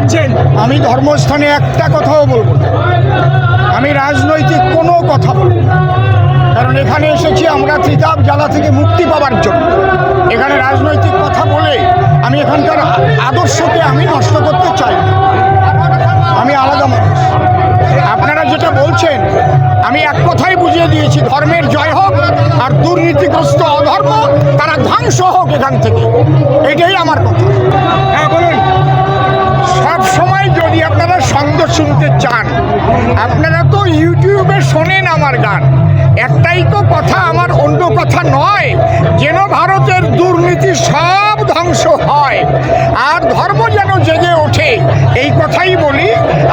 বলছেন? আমি ধর্মস্থানে একটা কথাও বলবো না, আমি রাজনৈতিক কোনো কথা বলবো না, কারণ এখানে এসেছি আমরা ত্রিতাপ জ্বালা থেকে মুক্তি পাওয়ার জন্য। এখানে রাজনৈতিক কথা বলে আমি এখানকার আদর্শকে আমি নষ্ট করতে চাই না। আমি আলাদা মানুষ। আপনারা যেটা বলছেন আমি এক কথাই বুঝিয়ে দিয়েছি, ধর্মের জয় হোক আর দুর্নীতিগ্রস্ত অধর্ম তারা ধ্বংস হোক এখান থেকে, এটাই আমার কথা। হ্যাঁ বলুন। সব সময় যদি আপনারা ছন্দ শুনতে চান, আপনারা তো ইউটিউবে শোনেন আমার গান, একটাই তো কথা, আমার অন্য কথা নয়, যেন ভারতের দুর্নীতি সব ধ্বংস হয় আর ধর্ম যেন জেগে ওঠে, এই কথাই বলি।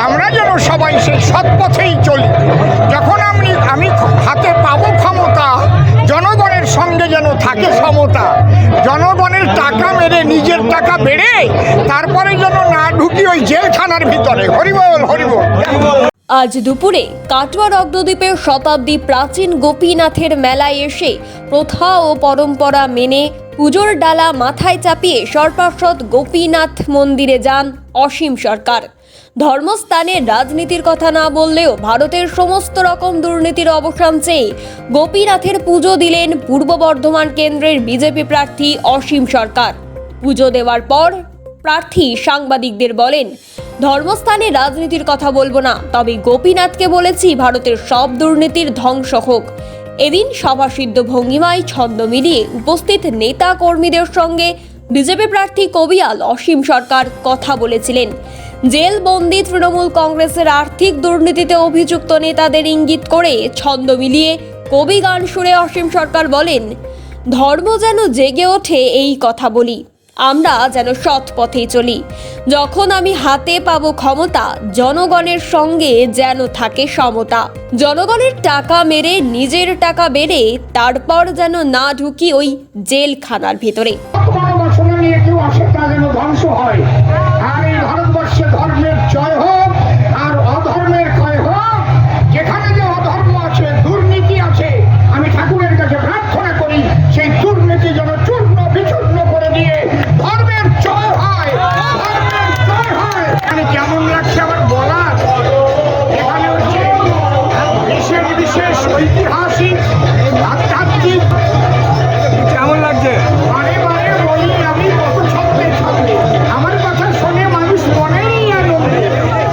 আমরা যেন সবাই সেই সৎ পথেই চলি। যখন আমি হাতে পাবো ক্ষমতা, জনগণের সঙ্গে যেন থাকে সমতা, জনগণের টাকা মেরে নিজের টাকা বেড়ে তারপরে যেন না ঢুকি ওই জেলখানার ভিতরে। হরিবল হরিবল। আজ দুপুরে কাটোয়া রত্নদ্বীপের শতাব্দী প্রাচীন গোপীনাথের মেলায় এসে প্রথা ও পরম্পরা মেনে পুজোর ডালা মাথায় চাপিয়ে সর্পার্শ্বদ গোপীনাথ মন্দিরে যান অসীম সরকার। ধর্মস্থানে রাজনীতির কথা না বললেও ভারতের সমস্ত রকম দুর্নীতির অবসান চেয়ে গোপীনাথের পুজো দিলেন পূর্ব বর্ধমান কেন্দ্রের বিজেপি প্রার্থী অসীম সরকার। পুজো দেওয়ার পর প্রার্থী সাংবাদিকদের বলেন, ধর্মস্থানে রাজনীতির কথা বলবো না, তবে গোপীনাথকে বলেছি ভারতের সব দুর্নীতির ধ্বংস হোক। এদিন সভাসিদ্ধ ভঙ্গিমায় ছন্দ মিলিয়ে উপস্থিত নেতা কর্মীদের সঙ্গে বিজেপি প্রার্থী কবিয়াল অসীম সরকার কথা বলেছিলেন। জেলবন্দি তৃণমূল কংগ্রেসের আর্থিক দুর্নীতিতে অভিযুক্ত নেতাদের ইঙ্গিত করে ছন্দ মিলিয়ে কবি গান সুরে অসীম সরকার বলেন, ধর্ম যেন জেগে ওঠে এই কথা বলি, আমরা যেন সৎ পথেই চলি। যখন আমি হাতে পাবো ক্ষমতা, জনগণের সঙ্গে যেন থাকে সমতা। জনগণের টাকা মেরে নিজের টাকা বেড়ে তারপর যেন না ঢুকি ওই জেলখানার ভিতরে। গণবাসনা নিয়ে কেউ আসে তা যেন ধ্বংস হয়, আর এই ভারতবর্ষে ধর্মের জয় হোক আর অধর্মের ক্ষয় হোক। যেখানে যে অধর্ম আছে, দুর্নীতি আছে, আমি ঠাকুরের কাছে প্রার্থনা করি সেই দুর্নীতি যেন চূর্ণ বিচূর্ণ করে দিয়ে ধর্মের জয় হয়, ধর্মের জয় হয়। মানে কেমন লাগছে আমার বলার, এখানে হচ্ছে বিশেষ বিশেষ ঐতিহাসিক আধ্যাত্মিক। কেমন লাগছে? বারে বারে বলি আমি কত ছন্দে ছন্দে, আমার কথা শুনে মানুষ মনেই আনন্দে।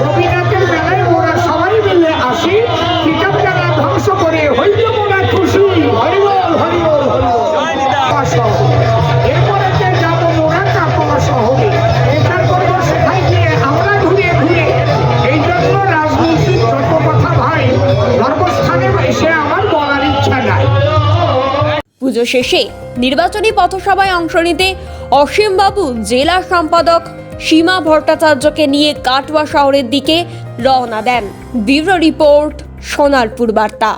রবীন্দ্রনাথের মেলায় ওরা সবাই মিলে আসি, কিতাব যারা ধ্বংস করে হইল মোরা খুশি। হরিবল হরিবল এরপরে যাবো মোরা কাটোয়া শহরে, এটার করবো সেখানে গিয়ে আমরা ঘুরে ঘুরে। এই জন্য রাজনীতির যত কথা ভাই, ধর্মস্থানে এসে আমার বলার ইচ্ছা নাই। পুজো শেষে নির্বাচনী পথসভায় অংশ নিতে অসীমবাবু জেলা সম্পাদক সীমা ভট্টাচার্যকে নিয়ে কাটোয়া শহরের দিকে রওনা দেন। ব্যুরো রিপোর্ট, সোনারপুর বার্তা।